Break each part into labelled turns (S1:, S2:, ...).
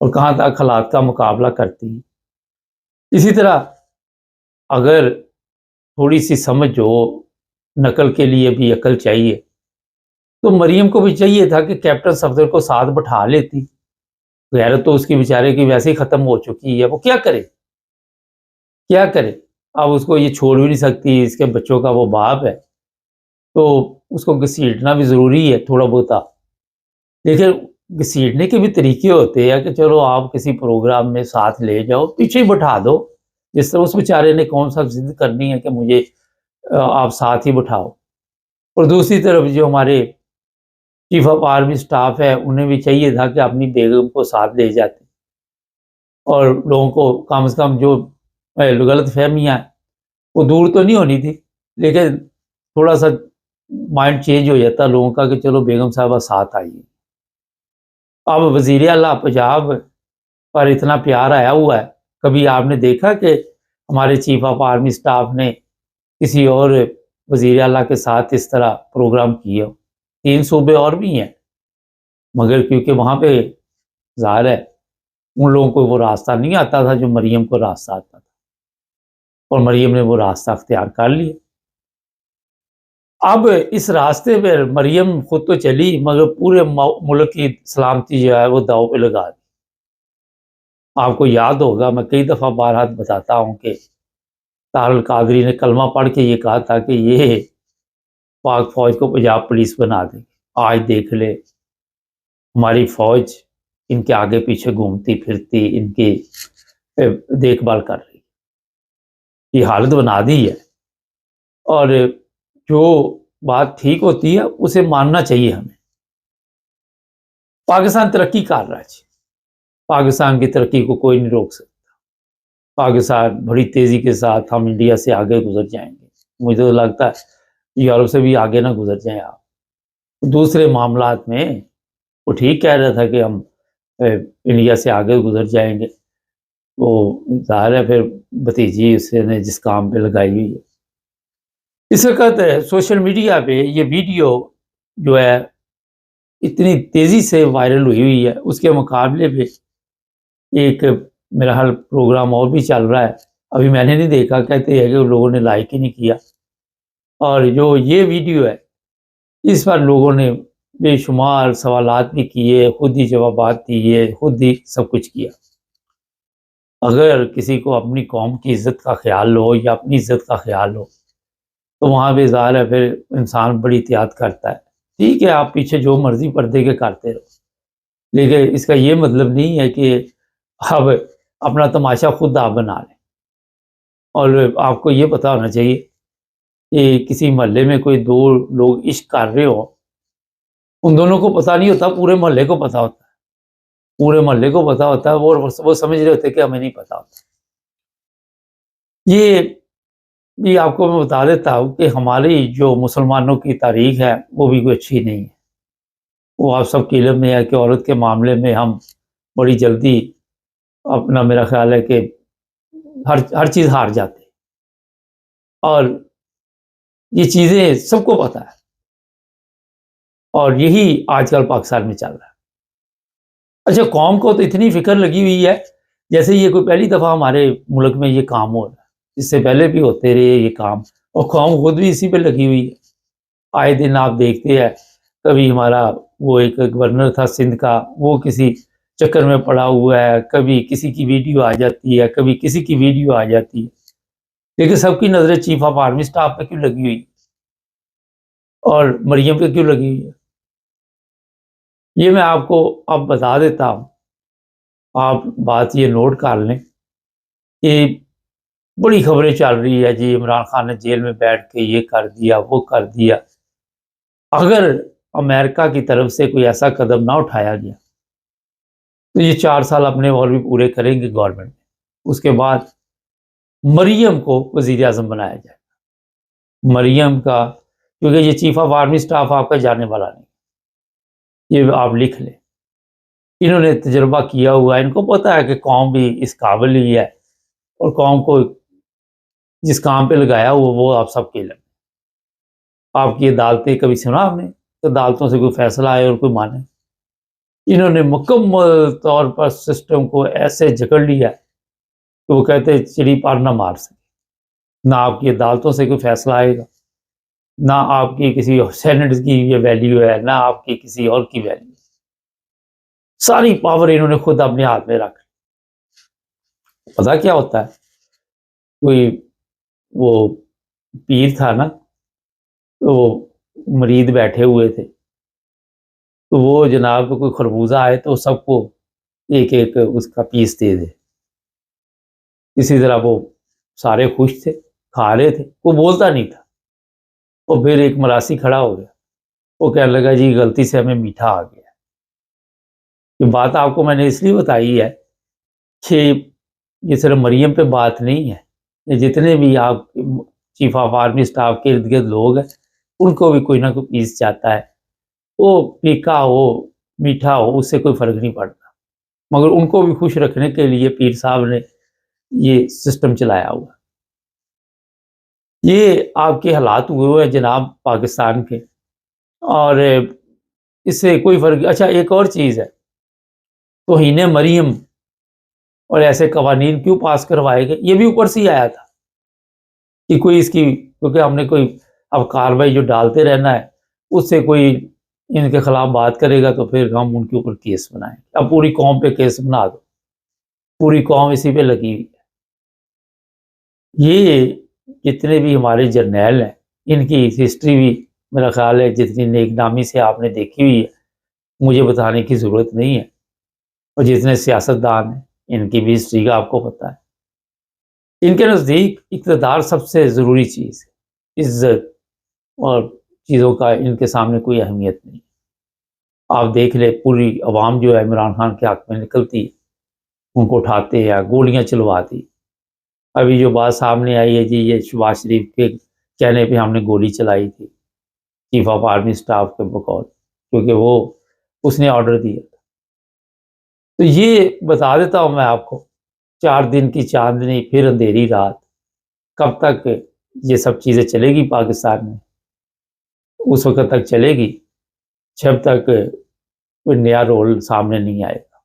S1: اور کہاں تک حالات کا مقابلہ کرتی ہیں۔ اسی طرح اگر تھوڑی سی سمجھ ہو، نقل کے لیے بھی عقل چاہیے، تو مریم کو بھی چاہیے تھا کہ کیپٹن صفدر کو ساتھ بٹھا لیتی۔ غیرت تو اس کی بیچارے کی ویسے ہی ختم ہو چکی ہے، وہ کیا کرے کیا کرے؟ اب اس کو یہ چھوڑ بھی نہیں سکتی، اس کے بچوں کا وہ باپ ہے، تو اس کو گھسیٹنا بھی ضروری ہے تھوڑا بہت۔ لیکن گھسیٹنے کے بھی طریقے ہوتے ہیں کہ چلو آپ کسی پروگرام میں ساتھ لے جاؤ، پیچھے ہی بٹھا دو، جس طرح اس بیچارے نے کون سا ضد کرنی ہے کہ مجھے آپ ساتھ ہی بٹھاؤ۔ اور دوسری طرف جو ہمارے چیف آف آرمی سٹاف ہے، انہیں بھی چاہیے تھا کہ اپنی بیگم کو ساتھ لے جاتے، اور لوگوں کو کم سے کم جو غلط فہمیاں وہ دور تو نہیں ہونی تھی، لیکن تھوڑا سا مائنڈ چینج ہو جاتا لوگوں کا کہ چلو بیگم صاحبہ ساتھ آئیے۔ اب وزیر اعلیٰ پنجاب پر اتنا پیار آیا ہوا ہے، کبھی آپ نے دیکھا کہ ہمارے چیف آف آرمی سٹاف نے کسی اور وزیر اعلیٰ کے ساتھ اس طرح پروگرام کیے ہو؟ 3 صوبے اور بھی ہیں، مگر کیونکہ وہاں پہ ظاہر ہے ان لوگوں کو وہ راستہ نہیں آتا تھا جو مریم کو راستہ آتا تھا، اور مریم نے وہ راستہ اختیار کر لیا۔ اب اس راستے پہ مریم خود تو چلی، مگر پورے ملک کی سلامتی جو ہے وہ داؤ پہ لگا دی۔ آپ کو یاد ہوگا، میں کئی دفعہ بارہا بتاتا ہوں کہ طاہر القادری نے کلمہ پڑھ کے یہ کہا تھا کہ یہ پاک فوج کو پنجاب پولیس بنا دیں۔ آج دیکھ لے ہماری فوج ان کے آگے پیچھے گھومتی پھرتی، ان کی دیکھ بھال کر رہی، یہ حالت بنا دی ہے۔ اور جو بات ٹھیک ہوتی ہے اسے ماننا چاہیے ہمیں۔ پاکستان ترقی کر رہا ہے، پاکستان کی ترقی کو کوئی نہیں روک سکتا۔ پاکستان بڑی تیزی کے ساتھ ہم انڈیا سے آگے گزر جائیں گے، مجھے تو لگتا ہے یورپ سے بھی آگے نہ گزر جائیں آپ۔ دوسرے معاملات میں وہ ٹھیک کہہ رہا تھا کہ ہم انڈیا سے آگے گزر جائیں گے، وہ ظاہر ہے پھر بھتیجی اس نے جس کام پہ لگائی ہوئی ہے۔ اس وقت سوشل میڈیا پہ یہ ویڈیو جو ہے اتنی تیزی سے وائرل ہوئی ہے، اس کے مقابلے پہ ایک میرا حال پروگرام اور بھی چل رہا ہے، ابھی میں نے نہیں دیکھا، کہتے ہیں کہ لوگوں نے لائک ہی نہیں کیا۔ اور جو یہ ویڈیو ہے اس پر لوگوں نے بے شمار سوالات بھی کیے، خود ہی جوابات دیے، خود ہی سب کچھ کیا۔ اگر کسی کو اپنی قوم کی عزت کا خیال ہو یا اپنی عزت کا خیال ہو تو وہاں پہ ظاہر ہے پھر انسان بڑی احتیاط کرتا ہے۔ ٹھیک ہے آپ پیچھے جو مرضی پردے کے کرتے رہو، لیکن اس کا یہ مطلب نہیں ہے کہ اب اپنا تماشا خود آپ بنا لیں۔ اور آپ کو یہ پتہ ہونا چاہیے کہ کسی محلے میں کوئی 2 لوگ عشق کر رہے ہو، ان دونوں کو پتہ نہیں ہوتا، پورے محلے کو پتہ ہوتا ہے، پورے محلے کو پتہ ہوتا ہے، وہ سمجھ رہے ہوتے کہ ہمیں نہیں پتہ ہوتا۔ یہ بھی آپ کو میں بتا دیتا ہوں کہ ہماری جو مسلمانوں کی تاریخ ہے وہ بھی کوئی اچھی نہیں ہے۔ وہ آپ سب کے علم میں ہے کہ عورت کے معاملے میں ہم بڑی جلدی اپنا، میرا خیال ہے کہ ہر چیز ہار جاتے ہیں، اور یہ چیزیں سب کو پتہ ہے، اور یہی آج کل پاکستان میں چل رہا ہے۔ اچھا، قوم کو تو اتنی فکر لگی ہوئی ہے جیسے یہ کوئی پہلی دفعہ ہمارے ملک میں یہ کام ہو رہا ہے، اس سے پہلے بھی ہوتے رہے یہ کام، اور قوم خود بھی اسی پہ لگی ہوئی ہے۔ آئے دن آپ دیکھتے ہیں، کبھی ہمارا وہ ایک گورنر تھا سندھ کا، وہ کسی چکر میں پڑا ہوا ہے، کبھی کسی کی ویڈیو آ جاتی ہے، کبھی کسی کی ویڈیو آ جاتی ہے، لیکن سب کی نظریں چیف آف آرمی سٹاف پہ کیوں لگی ہوئی اور مریم پہ کیوں لگی ہوئی ہے؟ یہ میں آپ کو اب بتا دیتا ہوں، آپ بات یہ نوٹ کر لیں کہ بڑی خبریں چل رہی ہے جی عمران خان نے جیل میں بیٹھ کے یہ کر دیا وہ کر دیا۔ اگر امریکہ کی طرف سے کوئی ایسا قدم نہ اٹھایا گیا تو یہ 4 سال اپنے اور بھی پورے کریں گے گورنمنٹ میں، اس کے بعد مریم کو وزیر اعظم بنایا جائے گا۔ مریم کا، کیونکہ یہ چیف آف آرمی سٹاف آپ کا جانے والا نہیں، یہ آپ لکھ لیں، انہوں نے تجربہ کیا ہوا ہے، ان کو پتہ ہے کہ قوم بھی اس قابل ہی ہے، اور قوم کو جس کام پہ لگایا ہوا وہ آپ سب کے علم۔ آپ کی عدالتیں کبھی سنا آپ نے کہ عدالتوں سے کوئی فیصلہ آئے اور کوئی مانے؟ انہوں نے مکمل طور پر سسٹم کو ایسے جکڑ لیا کہ وہ کہتے چڑی پار نہ مار سکے، نہ آپ کی عدالتوں سے کوئی فیصلہ آئے گا، نہ آپ کی کسی سینٹ کی یہ ویلیو ہے، نہ آپ کی کسی اور کی ویلیو۔ ساری پاور انہوں نے خود اپنے ہاتھ میں رکھ۔ پتا کیا ہوتا ہے، کوئی وہ پیر تھا نا، تو مرید بیٹھے ہوئے تھے، تو وہ جناب کوئی خربوزہ آئے تو سب کو ایک ایک اس کا پیس دے دے۔ اسی طرح وہ سارے خوش تھے، کھا رہے تھے، وہ بولتا نہیں تھا۔ اور پھر ایک مراسی کھڑا ہو گیا، وہ کہنے لگا جی غلطی سے ہمیں میٹھا آ گیا۔ یہ بات آپ کو میں نے اس لیے بتائی ہے کہ یہ صرف مریم پہ بات نہیں ہے، یہ جتنے بھی آپ چیف آف آرمی اسٹاف کے ارد گرد لوگ ہیں ان کو بھی کوئی نہ کوئی پیس جاتا ہے، وہ پھیکا ہو میٹھا ہو اس سے کوئی فرق نہیں پڑتا، مگر ان کو بھی خوش رکھنے کے لیے پیر صاحب نے یہ سسٹم چلایا ہوا۔ یہ آپ کے حالات ہوئے ہیں جناب پاکستان کے، اور اس سے کوئی فرق۔ اچھا ایک اور چیز ہے، توہین مریم اور ایسے قوانین کیوں پاس کروائے گئے، یہ بھی اوپر سے ہی آیا تھا کہ کوئی اس کی، کیونکہ ہم نے کوئی اب کاروائی جو ڈالتے رہنا ہے، اس سے کوئی ان کے خلاف بات کرے گا تو پھر ہم ان کے اوپر کیس بنائیں گے۔ اب پوری قوم پہ کیس بنا دو، پوری قوم اسی پہ لگی ہوئی ہے۔ یہ جتنے بھی ہمارے جرنیل ہیں ان کی ہسٹری بھی میرا خیال ہے جتنی نیک نامی سے آپ نے دیکھی ہوئی ہے، مجھے بتانے کی ضرورت نہیں ہے، اور جتنے سیاستدان ہیں ان کی بھی ہسٹری کا آپ کو پتہ ہے۔ ان کے نزدیک اقتدار سب سے ضروری چیز ہے، عزت اور چیزوں کا ان کے سامنے کوئی اہمیت نہیں۔ آپ دیکھ لیں پوری عوام جو ہے عمران خان کے حق میں نکلتی ہے، ان کو اٹھاتے ہیں، گولیاں چلواتی۔ ابھی جو بات سامنے آئی ہے جی یہ شہباز شریف کے کہنے پہ ہم نے گولی چلائی تھی چیف آف آرمی اسٹاف کے بقول، کیونکہ وہ اس نے آرڈر دیا تھا۔ تو یہ بتا دیتا ہوں میں آپ کو، 4 دن کی چاندنی پھر اندھیری رات، کب تک یہ سب چیزیں چلے گی پاکستان میں؟ اس وقت تک چلے گی جب تک کوئی نیا رول سامنے نہیں آئے گا۔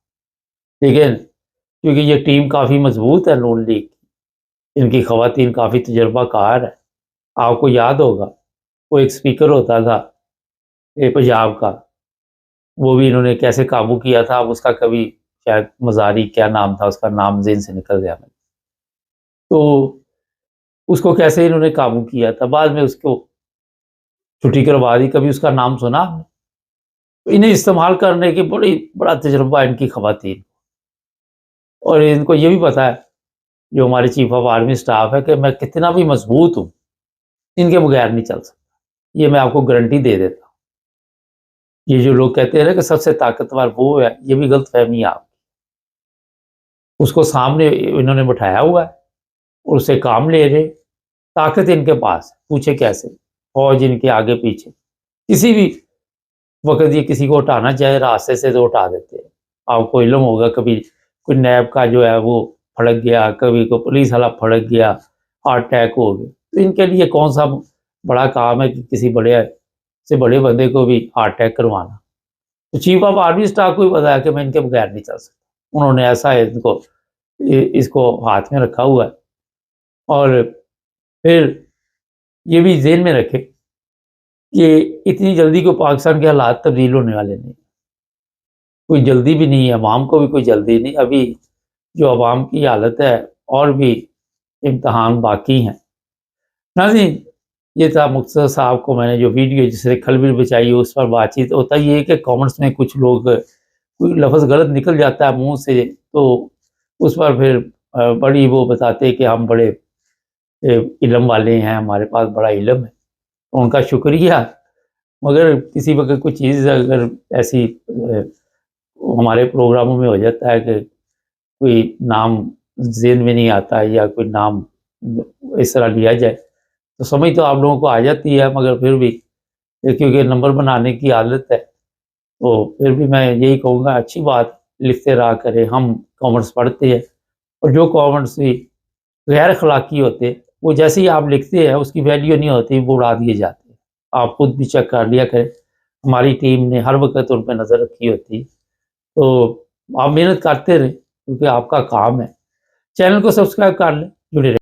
S1: لیکن کیونکہ یہ ٹیم کافی مضبوط ہے نون لیگ کی، ان کی خواتین کافی تجربہ کار ہے۔ آپ کو یاد ہوگا وہ ایک سپیکر ہوتا تھا پنجاب کا، وہ بھی انہوں نے کیسے قابو کیا تھا، اس کا کبھی شاید مزاری کیا نام تھا، اس کا نام ذہن سے نکل گیا میں، تو اس کو کیسے انہوں نے قابو کیا تھا، بعد میں اس کو چھٹی کروا دی، کبھی اس کا نام سنا آپ نے؟ انہیں استعمال کرنے کی بڑا تجربہ ان کی خواتین، اور ان کو یہ بھی پتا ہے جو ہمارے چیف آف آرمی اسٹاف ہے کہ میں کتنا بھی مضبوط ہوں ان کے بغیر نہیں چل سکتا، یہ میں آپ کو گارنٹی دے دیتا ہوں۔ یہ جو لوگ کہتے ہیں نا کہ سب سے طاقتور وہ ہے، یہ بھی غلط فہمی ہے آپ، اس کو سامنے انہوں نے بٹھایا ہوا ہے اور اس سے کام لے رہے، طاقت ان کے پاس، پوچھے کیسے، فوج ان کے آگے پیچھے، کسی بھی وقت یہ کسی کو اٹھانا چاہے راستے سے تو اٹھا دیتے ہیں۔ آپ کو علم ہوگا کبھی کوئی نیب کا جو ہے وہ پھڑک گیا، کبھی کوئی پولیس والا پھڑک گیا، ہارٹ اٹیک ہو گیا، تو ان کے لیے کون سا بڑا کام ہے کہ کسی بڑے سے بڑے بندے کو بھی ہارٹ اٹیک کروانا۔ تو چیف آف آرمی اسٹاف کو بھی پتا ہے کہ میں ان کے بغیر نہیں چل سکتا، انہوں نے ایسا ہے اس کو ہاتھ میں رکھا ہوا ہے۔ اور پھر یہ بھی ذہن میں رکھے کہ اتنی جلدی کو پاکستان کے حالات تبدیل ہونے والے نہیں، کوئی جلدی بھی نہیں ہے، عوام کو بھی کوئی جلدی نہیں، ابھی جو عوام کی حالت ہے اور بھی امتحان باقی ہیں۔ ناظرین یہ تھا مختصر صاحب کو میں نے جو ویڈیو جس سے کھلبل بچائی اس پر بات چیت ہوتا یہ ہے کہ کامنٹس میں کچھ لوگ کوئی لفظ غلط نکل جاتا ہے منہ سے تو اس پر پھر بڑی وہ بتاتے کہ ہم بڑے علم والے ہیں، ہمارے پاس بڑا علم ہے، ان کا شکریہ، مگر کسی وقت کوئی چیز اگر ایسی ہمارے پروگراموں میں ہو جاتا ہے کہ کوئی نام ذہن میں نہیں آتا یا کوئی نام اس طرح لیا جائے تو سمجھ تو آپ لوگوں کو آ جاتی ہے، مگر پھر بھی کیونکہ نمبر بنانے کی عادت ہے تو پھر بھی میں یہی کہوں گا اچھی بات لکھتے رہا کرے، ہم کامنٹس پڑھتے ہیں، اور جو کامنٹس بھی غیر اخلاقی ہوتے وہ جیسے ہی آپ لکھتے ہیں اس کی ویلیو نہیں ہوتی، وہ اڑا دیے جاتے ہیں۔ آپ خود بھی چیک کر لیا کریں، ہماری ٹیم نے ہر وقت ان پہ نظر رکھی ہوتی ہے۔ تو آپ محنت کرتے رہیں کیونکہ آپ کا کام ہے. چینل کو سبسکرائب کر لیں, جڑے رہیں.